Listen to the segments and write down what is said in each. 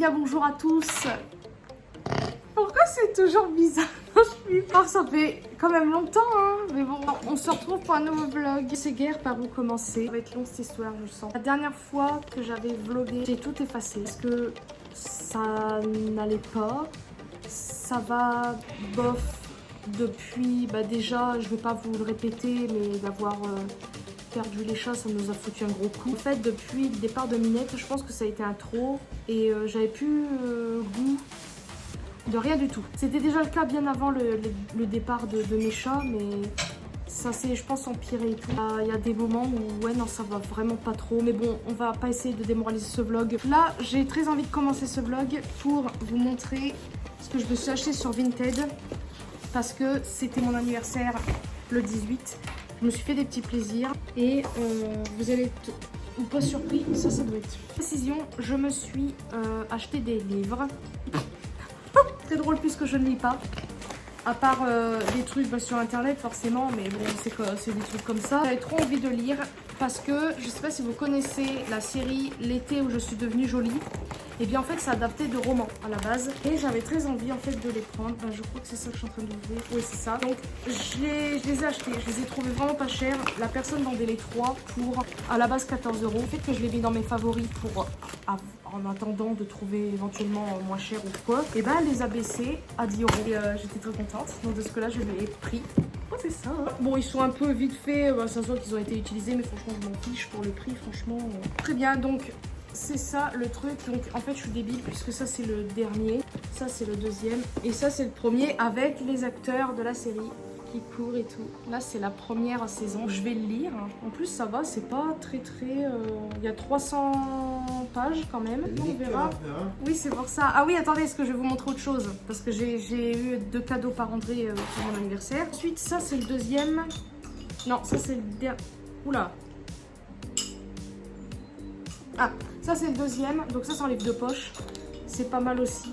bien bonjour à tous. Pourquoi c'est toujours bizarre? Je suis pas, ça fait quand même longtemps hein. Mais bon, on se retrouve pour un nouveau vlog. C'est guère par où commencer. Ça va être long cette histoire, je sens. La dernière fois que j'avais vlogué, j'ai tout effacé parce que ça n'allait pas. Ça va bof depuis, déjà je vais pas vous le répéter, mais d'avoir perdu les chats, ça nous a foutu un gros coup. En fait, depuis le départ de Minette, je pense que ça a été un trop et j'avais plus goût de rien du tout. C'était déjà le cas bien avant le départ de mes chats, mais ça s'est, je pense, empiré et tout. Il y a des moments où, ouais, non, ça va vraiment pas trop. Mais bon, on va pas essayer de démoraliser ce vlog. Là, j'ai très envie de commencer ce vlog pour vous montrer ce que je me suis acheté sur Vinted. Parce que c'était mon anniversaire le 18. Je me suis fait des petits plaisirs. Et vous allez être ou pas surpris, ça doit être. Précision, je me suis acheté des livres. Très drôle puisque je ne lis pas. À part des trucs sur internet forcément, mais bon, c'est des trucs comme ça. J'avais trop envie de lire parce que je sais pas si vous connaissez la série L'été où je suis devenue jolie. Et bien en fait c'est adapté de romans à la base. Et j'avais très envie en fait de les prendre. Je crois que c'est ça que je suis en train d'ouvrir. Oui c'est ça. Donc je les ai achetés. Je les ai trouvés vraiment pas chers. La personne vendait les 3 pour à la base 14 €. Le fait que je les mis dans mes favoris pour en attendant de trouver éventuellement moins cher ou quoi. Et ben elle les a baissés à 10 €. Et j'étais très contente. Donc de ce que là je les ai pris. Oh c'est ça hein. Bon ils sont un peu vite faits. Ça se voit qu'ils ont été utilisés. Mais franchement je m'en fiche pour le prix. Franchement très bien. Donc c'est ça le truc, donc en fait je suis débile puisque ça c'est le dernier, ça c'est le deuxième et ça c'est le premier avec les acteurs de la série qui courent et tout. Là c'est la première saison, je vais le lire, en plus ça va, c'est pas très il y a 300 pages quand même, on verra. Oui c'est pour ça, ah oui attendez, est-ce que je vais vous montrer autre chose parce que j'ai eu 2 cadeaux par André pour mon anniversaire. Ensuite ça c'est le deuxième, non ça c'est le dernier, oula. Ah, ça c'est le deuxième, donc ça c'est en livre de poche, c'est pas mal aussi.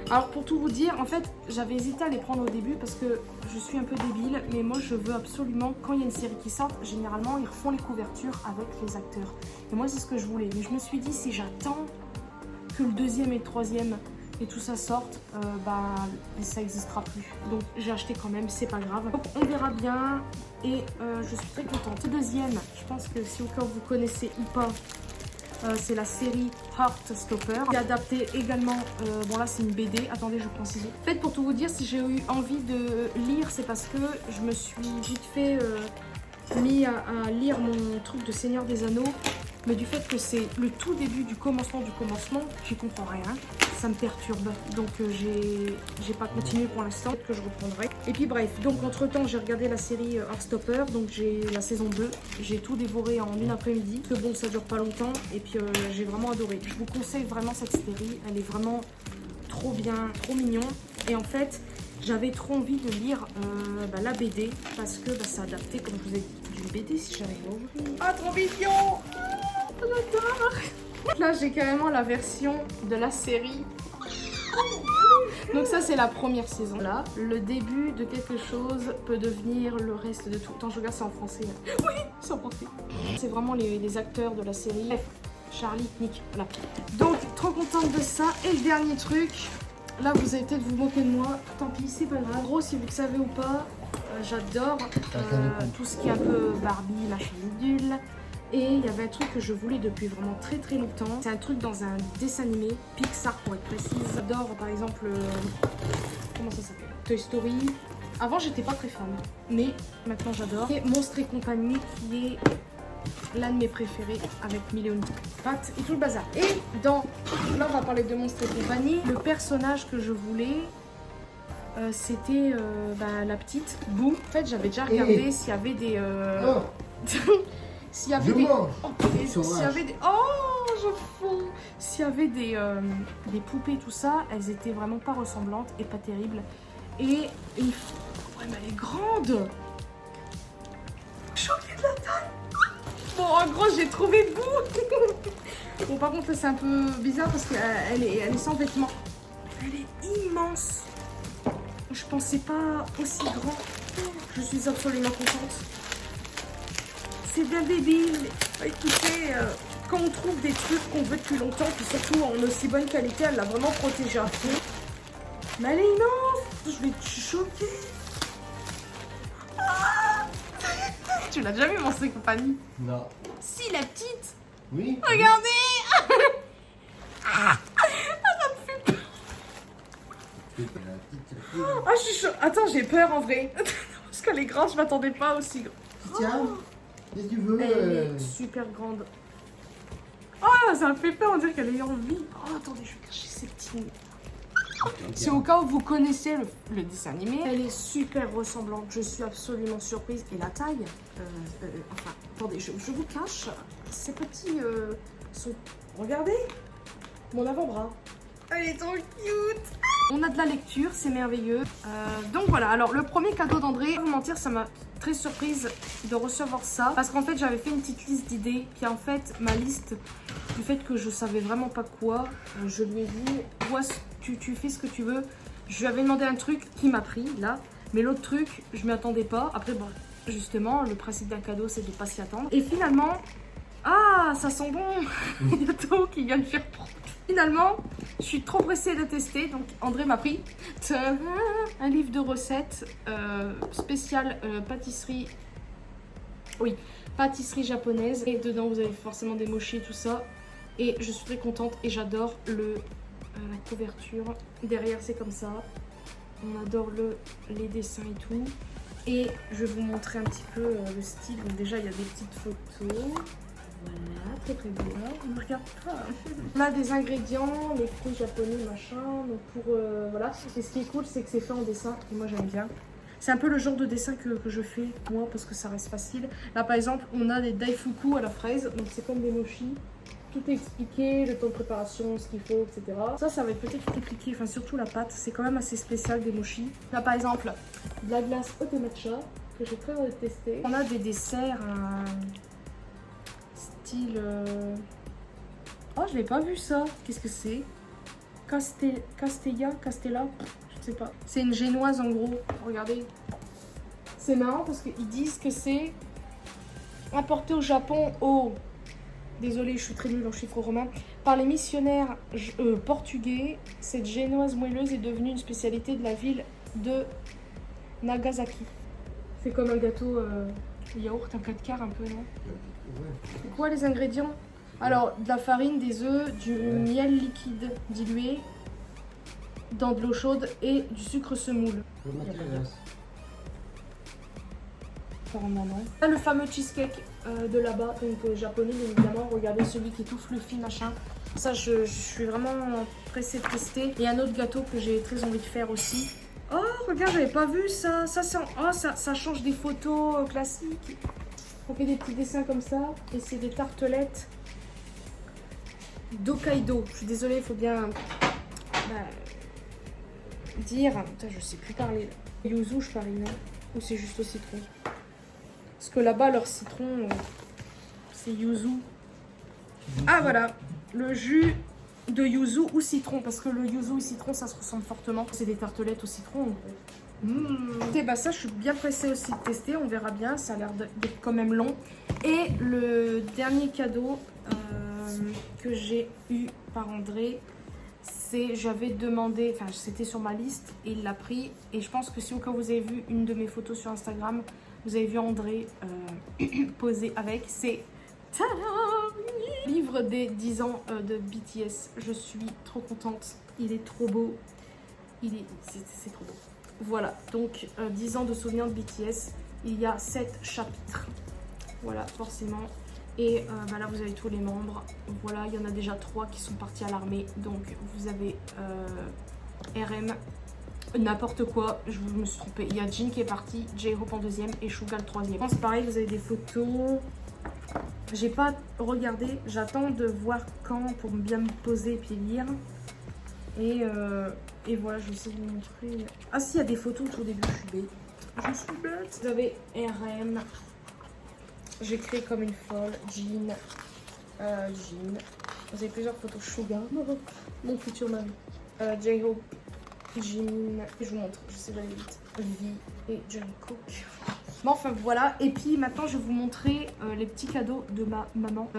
Alors pour tout vous dire, en fait j'avais hésité à les prendre au début parce que je suis un peu débile, mais moi je veux absolument, quand il y a une série qui sort, généralement ils refont les couvertures avec les acteurs. Et moi c'est ce que je voulais, mais je me suis dit si j'attends que le deuxième et le troisième et tout ça sorte, ça n'existera plus. Donc j'ai acheté quand même, c'est pas grave. Donc on verra bien et je suis très contente. Le deuxième, je pense que si au cas où vous connaissez ou pas, c'est la série Heartstopper, qui est adaptée également, bon là c'est une BD, attendez je prends ciseaux. En fait pour tout vous dire, si j'ai eu envie de lire, c'est parce que je me suis vite fait mis à lire mon truc de Seigneur des Anneaux, mais du fait que c'est le tout début du commencement, j'y comprends rien, ça me perturbe, donc j'ai pas continué pour l'instant, peut-être que je reprendrai. Et puis bref, donc entre temps j'ai regardé la série Heartstopper, donc j'ai la saison 2, j'ai tout dévoré en une après-midi, que bon ça dure pas longtemps, et puis j'ai vraiment adoré. Je vous conseille vraiment cette série, elle est vraiment trop bien, trop mignon, et en fait j'avais trop envie de lire la BD, parce que c'est adapté, comme je vous ai dit, d'une BD si j'arrive à ouvrir. Ah trop mignon, j'adore. Là j'ai carrément la version de la série. Donc ça c'est la première saison. Là, le début de quelque chose peut devenir le reste de tout. Attends, je regarde, c'est en français. Oui, c'est en français. C'est vraiment les acteurs de la série. Bref, Charlie, Nick, voilà. Donc trop contente de ça. Et le dernier truc, là vous allez peut-être vous moquer de moi. Tant pis, c'est pas grave. En gros, si vous le savez ou pas, j'adore tout ce qui est un peu Barbie, machin bidule. Et il y avait un truc que je voulais depuis vraiment très très longtemps. C'est un truc dans un dessin animé, Pixar pour être précise. J'adore par exemple, comment ça s'appelle, Toy Story. Avant j'étais pas très fan, mais maintenant j'adore. Et Monstres et compagnie qui est l'un de mes préférés avec Million Pat et tout le bazar. Et là on va parler de Monstres et compagnie. Le personnage que je voulais, c'était la petite Boo. En fait j'avais déjà regardé s'il y avait des... S'il y avait des... S'il y avait des poupées, tout ça, elles étaient vraiment pas ressemblantes et pas terribles. Et une fois... Ouais, mais elle est grande. Choquée de la taille. Bon, en gros, j'ai trouvé Boo. Bon, par contre, là, c'est un peu bizarre parce qu'elle est sans vêtements. Elle est immense. Je pensais pas aussi grand. Je suis absolument contente. C'est bien débile. Écoutez, quand on trouve des trucs qu'on veut depuis longtemps, puis surtout en aussi bonne qualité, elle l'a vraiment protégée à fond. Mais elle est immense. Je vais te choquer. Ah, tu l'as déjà vu mon secret compagnie? Non. Si, la petite. Oui. Regardez. Ah, ça me fait peur. Ah, je suis chaud. Attends, j'ai peur en vrai. Parce qu'elle est grande, je m'attendais pas aussi grande. Tiens, qu'est-ce que tu veux Elle est super grande. Oh, ça me fait peur, on dirait qu'elle est en vie. Oh, attendez, je vais cacher ces petits. C'est au cas où vous connaissez le dessin animé. Elle est super ressemblante, je suis absolument surprise. Et la taille, enfin, attendez, je vous cache, ces petits sont... Regardez, mon avant-bras. Elle est trop cute. On a de la lecture, c'est merveilleux. Donc voilà, alors le premier cadeau d'André, sans vous mentir, ça m'a très surprise de recevoir ça. Parce qu'en fait, j'avais fait une petite liste d'idées. Puis en fait, ma liste, du fait que je savais vraiment pas quoi, je lui ai dit, toi, tu fais ce que tu veux. Je lui avais demandé un truc qui m'a pris, là. Mais l'autre truc, je m'y attendais pas. Après, bon, justement, le principe d'un cadeau, c'est de pas s'y attendre. Et finalement, ah, ça sent bon. Il y a tout qui vient de faire prendre. Finalement, je suis trop pressée de tester, donc André m'a pris un livre de recettes spécial pâtisserie, oui, pâtisserie japonaise. Et dedans, vous avez forcément des mochis et tout ça. Et je suis très contente et j'adore la couverture. Derrière, c'est comme ça. On adore les dessins et tout. Et je vais vous montrer un petit peu le style. Donc déjà, il y a des petites photos. Voilà, très très bien. On ne regarde pas. On a des ingrédients, les fruits japonais, machin. Donc pour voilà. Et ce qui est cool, c'est que c'est fait en dessin. Et moi j'aime bien. C'est un peu le genre de dessin que je fais moi parce que ça reste facile. Là par exemple, on a des daifuku à la fraise. Donc c'est comme des mochis. Tout est expliqué, le temps de préparation, ce qu'il faut, etc. Ça va être peut-être compliqué. Enfin surtout la pâte. C'est quand même assez spécial des mochis. Là par exemple, de la glace au matcha que j'ai très envie de tester. On a des desserts. Style... Oh, je l'ai pas vu ça. Qu'est-ce que c'est? Castella, je sais pas. C'est une génoise en gros. Regardez. C'est marrant parce qu'ils disent que c'est importé au Japon au... Désolée, je suis très nulle en chiffres romains. Par les missionnaires portugais, cette génoise moelleuse est devenue une spécialité de la ville de Nagasaki. C'est comme un gâteau yaourt, un 4 quarts un peu, non? C'est quoi les ingrédients? Alors, de la farine, des œufs, du miel liquide dilué dans de l'eau chaude et du sucre semoule. Apparemment non. Là, le fameux cheesecake de là-bas, donc japonais bien évidemment. Regardez celui qui est tout fluffy, machin. Ça, je suis vraiment pressée de tester. Et un autre gâteau que j'ai très envie de faire aussi. Oh, regarde, j'avais pas vu ça. Ça change des photos classiques. On fait des petits dessins comme ça. Et c'est des tartelettes d'Hokkaido. Je suis désolée, il faut bien dire. Putain, je sais plus parler. Yuzu, je parie, non? Ou c'est juste au citron? Parce que là-bas, leur citron, c'est yuzu. Ah, voilà. Le jus de yuzu ou citron. Parce que le yuzu et citron, ça se ressemble fortement. C'est des tartelettes au citron. Et bah ça, je suis bien pressée aussi de tester. On verra bien. Ça a l'air d'être quand même long. Et le dernier cadeau que j'ai eu par André, c'est, j'avais demandé, enfin c'était sur ma liste et il l'a pris. Et je pense que si au cas où vous avez vu une de mes photos sur Instagram, vous avez vu André poser avec, c'est livre des 10 ans de BTS. Je suis trop contente, il est trop beau, c'est trop beau. Voilà, donc 10 ans de souvenirs de BTS, il y a 7 chapitres, voilà forcément. Et bah là vous avez tous les membres, voilà il y en a déjà 3 qui sont partis à l'armée. Donc vous avez RM, n'importe quoi, je me suis trompée. Il y a Jin qui est parti, J-Hope en deuxième et Suga le troisième. Je pense pareil, vous avez des photos. J'ai pas regardé, j'attends de voir quand pour bien me poser et puis lire. Et voilà, je vais essayer de vous montrer. Ah si, il y a des photos au tout début, je suis bête. Je suis bête. Vous avez RM. J'ai créé comme une folle. Jin. Jin. Vous avez plusieurs photos. Suga. Mon futur mari. J-Hope. Jin. Et je vous montre, j'essaie d'aller vite. V et Jungkook. Bon, enfin voilà, et puis maintenant je vais vous montrer les petits cadeaux de ma maman.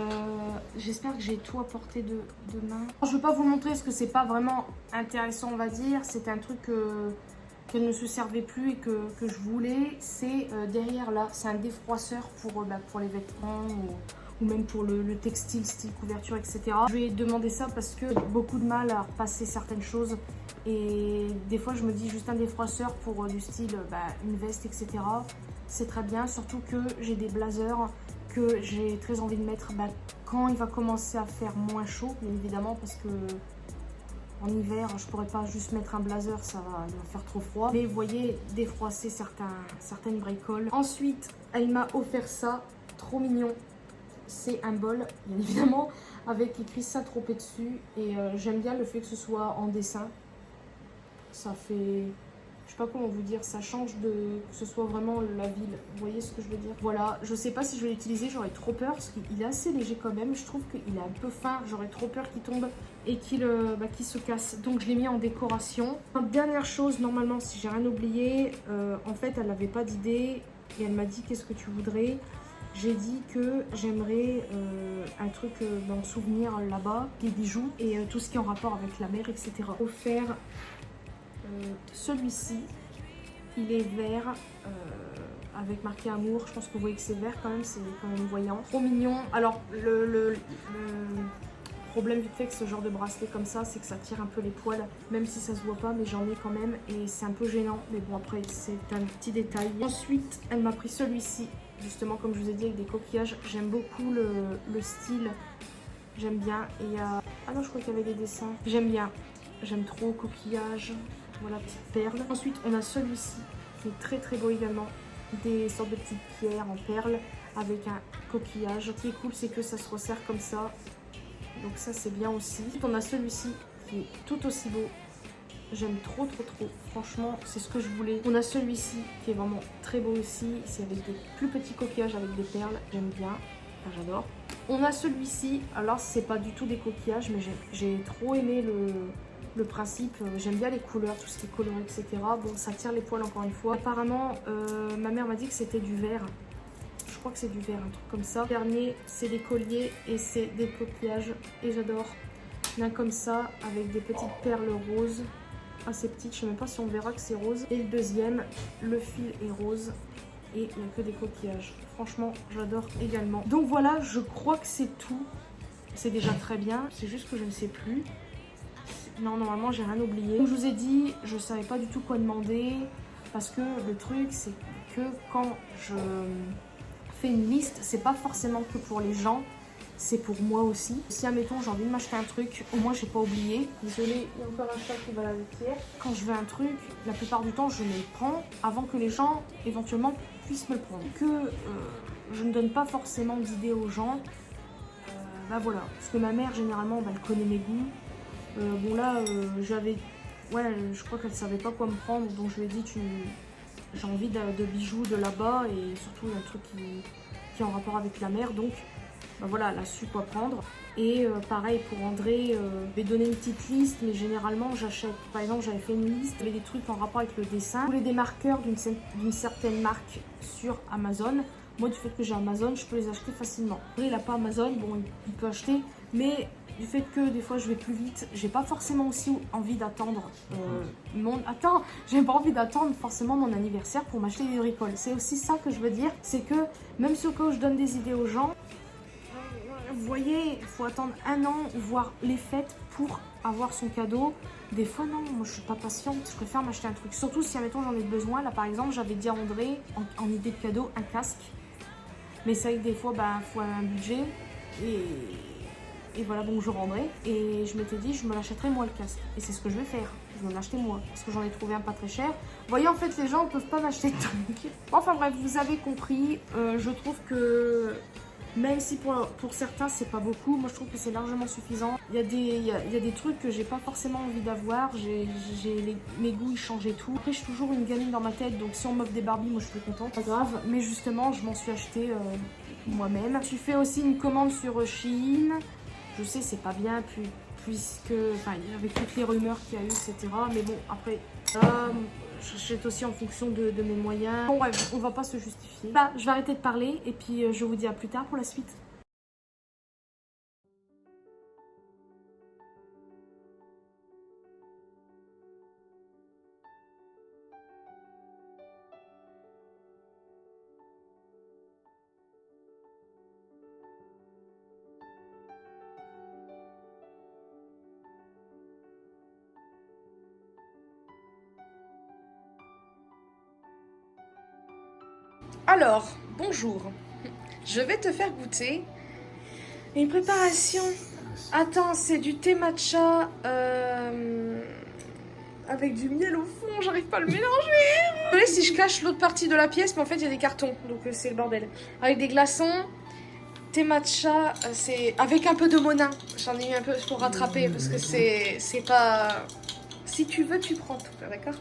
J'espère que j'ai tout apporté demain. Je ne vais pas vous le montrer parce que c'est pas vraiment intéressant, on va dire. C'était un truc qu'elle ne se servait plus et que je voulais. C'est derrière là, c'est un défroisseur pour les vêtements ou même pour le textile, style couverture, etc. Je lui ai demandé ça parce que j'ai beaucoup de mal à repasser certaines choses. Et des fois je me dis juste un défroisseur pour du style une veste, etc. C'est très bien, surtout que j'ai des blazers que j'ai très envie de mettre quand il va commencer à faire moins chaud, bien évidemment, parce que en hiver, je pourrais pas juste mettre un blazer, ça va faire trop froid. Mais vous voyez, défroisser certaines bricoles. Ensuite, elle m'a offert ça, trop mignon. C'est un bol, bien évidemment, avec écrit Saint-Tropez dessus. Et j'aime bien le fait que ce soit en dessin. Ça fait... Je sais pas comment vous dire, ça change que ce soit vraiment la ville. Vous voyez ce que je veux dire? Voilà, je sais pas si je vais l'utiliser, j'aurais trop peur parce qu'il est assez léger quand même. Je trouve qu'il est un peu fin, j'aurais trop peur qu'il tombe et qu'il se casse. Donc je l'ai mis en décoration. Dernière chose, normalement, si j'ai rien oublié, en fait, elle n'avait pas d'idée et elle m'a dit qu'est-ce que tu voudrais. J'ai dit que j'aimerais un truc en souvenir là-bas, des bijoux et tout ce qui est en rapport avec la mer, etc. Offert. Celui-ci, il est vert avec marqué amour. Je pense que vous voyez que c'est vert quand même, c'est quand même voyant. Trop mignon. Alors, le problème vite fait que ce genre de bracelet comme ça, c'est que ça tire un peu les poils, même si ça se voit pas, mais j'en ai quand même et c'est un peu gênant. Mais bon, après, c'est un petit détail. Ensuite, elle m'a pris celui-ci, justement, comme je vous ai dit, avec des coquillages. J'aime beaucoup le style. J'aime bien. Et il y a... Ah non, je crois qu'il y avait des dessins. J'aime bien. J'aime trop coquillages. Voilà, petite perle. Ensuite, on a celui-ci qui est très très beau également. Des sortes de petites pierres en perles avec un coquillage. Ce qui est cool, c'est que ça se resserre comme ça. Donc ça, c'est bien aussi. Ensuite, on a celui-ci qui est tout aussi beau. J'aime trop trop trop. Franchement, c'est ce que je voulais. On a celui-ci qui est vraiment très beau aussi. C'est avec des plus petits coquillages avec des perles. J'aime bien. Enfin, j'adore. On a celui-ci. Alors, c'est pas du tout des coquillages, mais j'ai trop aimé le principe. J'aime bien les couleurs, tout ce qui est coloré, etc. Bon, ça tire les poils encore une fois. Apparemment, ma mère m'a dit que c'était du vert. Je crois que c'est du vert, un truc comme ça. Le dernier, c'est des colliers et c'est des coquillages. Et j'adore. L'un comme ça, avec des petites perles roses. Assez petites, je sais même pas si on verra que c'est rose. Et le deuxième, le fil est rose. Et il n'y a que des coquillages. Franchement, j'adore également. Donc voilà, je crois que c'est tout. C'est déjà très bien. C'est juste que je ne sais plus. Non, normalement, j'ai rien oublié. Comme je vous ai dit, je savais pas du tout quoi demander. Parce que le truc, c'est que quand je fais une liste, c'est pas forcément que pour les gens. C'est pour moi aussi. Si, admettons, j'ai envie de m'acheter un truc, au moins, j'ai pas oublié. Désolée, il y a encore un chat qui va la laitière. Quand je veux un truc, la plupart du temps, je me le prends avant que les gens, éventuellement, puissent me le prendre. Que je ne donne pas forcément d'idées aux gens. Voilà. Parce que ma mère, généralement, elle connaît mes goûts. Bon là, j'avais... Ouais, je crois qu'elle savait pas quoi me prendre, donc je lui ai dit, j'ai envie de bijoux de là-bas, et surtout un truc qui est en rapport avec la mer, donc voilà, elle a su quoi prendre. Et pareil pour André, je vais donner une petite liste, mais généralement j'achète, par exemple j'avais fait une liste, il y avait des trucs en rapport avec le dessin. Je voulais des marqueurs d'une certaine marque sur Amazon. Moi, du fait que j'ai Amazon, je peux les acheter facilement. André, il n'a pas Amazon, bon, il peut acheter, mais du fait que des fois je vais plus vite, j'ai pas forcément aussi envie d'attendre j'ai pas envie d'attendre forcément mon anniversaire pour m'acheter des bricoles. C'est aussi ça que je veux dire, c'est que même si au cas où je donne des idées aux gens, vous voyez, il faut attendre un an, voire les fêtes pour avoir son cadeau. Des fois non, moi je suis pas patiente, je préfère m'acheter un truc. Surtout si admettons j'en ai besoin. Là par exemple j'avais dit à André en idée de cadeau un casque. Mais c'est vrai que des fois il faut un budget. Et voilà, bonjour André. Et je m'étais dit, je me l'achèterai moi le casque. Et c'est ce que je vais faire. Je vais l'acheter moi. Parce que j'en ai trouvé un pas très cher. Vous voyez, en fait, les gens ne peuvent pas m'acheter de trucs. Enfin bref, vous avez compris. Je trouve que même si pour certains, c'est pas beaucoup, moi je trouve que c'est largement suffisant. Il y a des trucs que j'ai pas forcément envie d'avoir. Mes goûts, ils changent et tout. Après, je suis toujours une gamine dans ma tête. Donc si on m'offre des Barbie, moi je suis contente. Pas grave. Mais justement, je m'en suis acheté moi-même. Je fait aussi une commande sur Shein. Je sais, c'est pas bien, puisque, enfin, avec toutes les rumeurs qu'il y a eu, etc. Mais bon, après, j'achète aussi en fonction de mes moyens. Bon, bref, on va pas se justifier. Là, je vais arrêter de parler et puis je vous dis à plus tard pour la suite. Alors, bonjour. Je vais te faire goûter une préparation. Attends, c'est du thé matcha avec du miel au fond, j'arrive pas à le mélanger. Désolée si je cache l'autre partie de la pièce, mais en fait il y a des cartons, donc c'est le bordel. Avec des glaçons, thé matcha, c'est avec un peu de monin. J'en ai eu un peu pour rattraper parce que c'est pas... Si tu veux, tu prends tout, d'accord?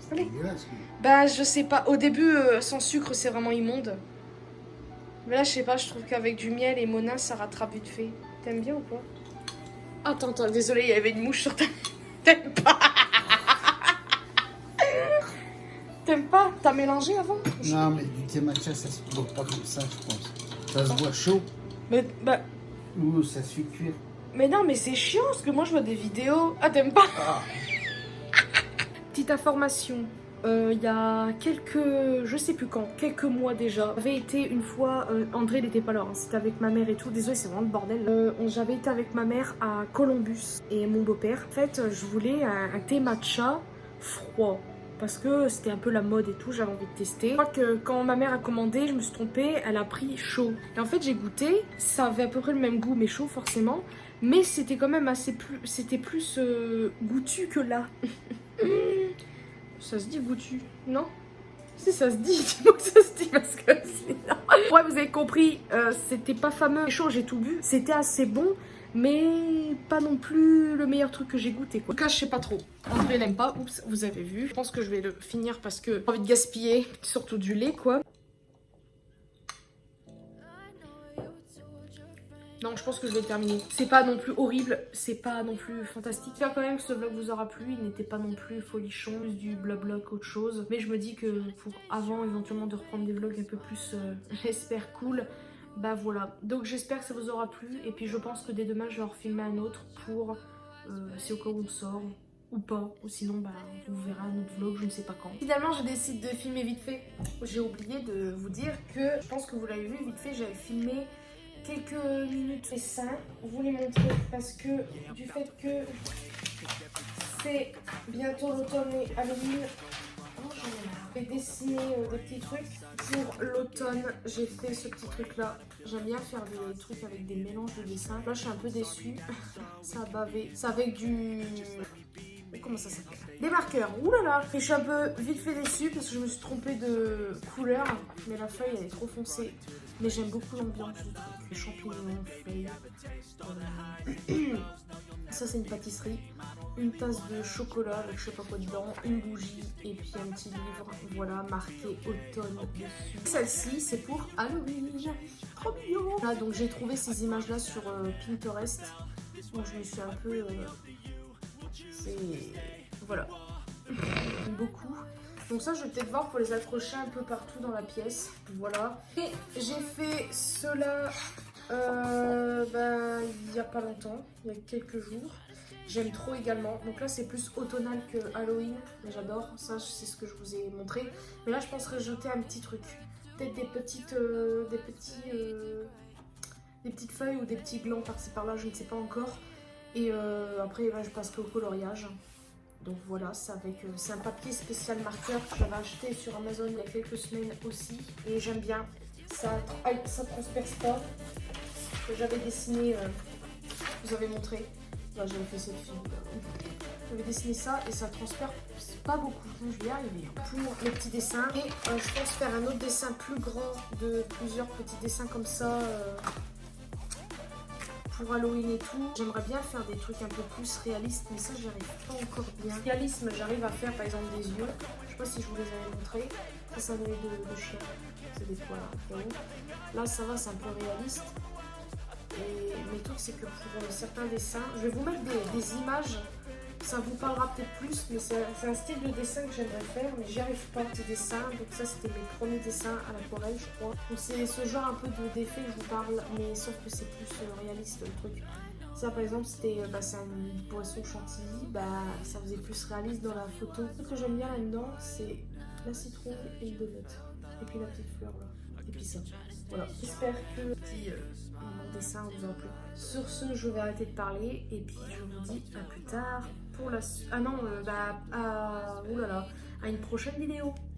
Allez. Bah je sais pas, au début sans sucre c'est vraiment immonde. Mais là je sais pas, je trouve qu'avec du miel et monin ça rattrape vite fait. T'aimes bien ou pas? Attends, désolé, il y avait une mouche sur ta... T'aimes pas? T'aimes pas? T'as mélangé avant? Non, mais du thé matcha, ça se boit pas comme ça, je pense. Ça se boit chaud. Mais bah... Ou ça se fait cuire. Mais non, mais c'est chiant parce que moi je vois des vidéos. Ah, t'aimes pas? Petite information. Il y a quelques, je sais plus quand, quelques mois déjà, j'avais été une fois, André n'était pas là, hein, c'était avec ma mère et tout, désolé c'est vraiment le bordel. J'avais été avec ma mère à Columbus et mon beau-père. En fait, je voulais un thé matcha froid. Parce que c'était un peu la mode et tout, j'avais envie de tester. Je crois que quand ma mère a commandé, je me suis trompée, elle a pris chaud. Et en fait j'ai goûté, ça avait à peu près le même goût mais chaud forcément. Mais c'était quand même assez plus, c'était plus goûtu que là. Ça se dit goûtu, non? Si ça se dit, dis-moi que ça se dit parce que c'est... Ouais, vous avez compris, c'était pas fameux. Chaud, j'ai tout bu. C'était assez bon, mais pas non plus le meilleur truc que j'ai goûté, quoi. En tout cas, je sais pas trop. André n'aime pas, oups, vous avez vu. Je pense que je vais le finir parce que j'ai envie de gaspiller, surtout du lait, quoi. Non, je pense que je vais le terminer. C'est pas non plus horrible, c'est pas non plus fantastique. J'espère quand même que ce vlog vous aura plu. Il n'était pas non plus folichon, plus du blabla qu'autre chose. Mais je me dis que pour avant éventuellement de reprendre des vlogs un peu plus, j'espère cool, bah voilà. Donc j'espère que ça vous aura plu. Et puis je pense que dès demain je vais en refilmer un autre pour, c'est au cas où on sort ou pas. Ou sinon bah vous verrez un autre vlog, je ne sais pas quand. Finalement je décide de filmer vite fait. J'ai oublié de vous dire que, je pense que vous l'avez vu vite fait, j'avais filmé quelques minutes dessin, vous les montrer parce que du fait que c'est bientôt l'automne et Halloween, je vais dessiner des petits trucs. Pour l'automne, j'ai fait ce petit truc là. J'aime bien faire des trucs avec des mélanges de dessins. Là, je suis un peu déçue. Ça a bavé. C'est avec du... Comment ça s'appelle? Des marqueurs. Ouh là là. Et je suis un peu vite fait déçue parce que je me suis trompée de couleur. Mais la feuille, elle est trop foncée. Mais j'aime beaucoup l'ambiance du truc. Les champignons, feuilles. Ça, c'est une pâtisserie. Une tasse de chocolat avec je sais pas quoi dedans. Une bougie et puis un petit livre. Voilà, marqué automne dessus. Celle-ci, c'est pour Halloween. Trop mignon. Là, donc j'ai trouvé ces images-là sur Pinterest. Donc je me suis un peu... c'est... Voilà. Beaucoup. Donc ça, je vais peut-être voir pour les accrocher un peu partout dans la pièce. Voilà. Et j'ai fait cela il n'y a pas longtemps, il y a quelques jours. J'aime trop également. Donc là, c'est plus automnal que Halloween. Mais j'adore. Ça, c'est ce que je vous ai montré. Mais là, je penserais jeter un petit truc. Peut-être des petites feuilles ou des petits glands par-ci par-là. Je ne sais pas encore. Et après, là, je passerai au coloriage. Donc voilà, c'est un papier spécial marqueur que j'avais acheté sur Amazon il y a quelques semaines aussi. Et j'aime bien. Ça transperce pas. Que j'avais dessiné, je vous avais montré. Là, j'avais fait cette fille. J'avais dessiné ça et ça transperce pas beaucoup. Je vais y arriver. Pour les petits dessins. Et je pense faire un autre dessin plus grand de plusieurs petits dessins comme ça. Pour Halloween et tout, j'aimerais bien faire des trucs un peu plus réalistes, mais ça j'arrive pas encore bien. Réalisme, j'arrive à faire par exemple des yeux. Je sais pas si je vous les avais montrés. Ça, c'est un œil de chien. C'est des poils. Là, ça va, c'est un peu réaliste. mes trucs, c'est que pour certains dessins, je vais vous mettre des images. Ça vous parlera peut-être plus, mais c'est un style de dessin que j'aimerais faire, mais j'y arrive pas, ces dessins. Donc ça, c'était mes premiers dessins à l'aquarelle, je crois. Donc c'est ce genre un peu d'effet que je vous parle, mais sauf que c'est plus réaliste le truc. Ça, par exemple, c'était c'est une boisson chantilly, ça faisait plus réaliste dans la photo. Ce que j'aime bien là-dedans, c'est la citrouille et le donut. Et puis la petite fleur là. Et puis ça. Voilà. J'espère que le petit dessin vous aura plu. Sur ce, je vais arrêter de parler et puis je vous dis à plus tard pour la suite. Ah non, oulala, à une prochaine vidéo.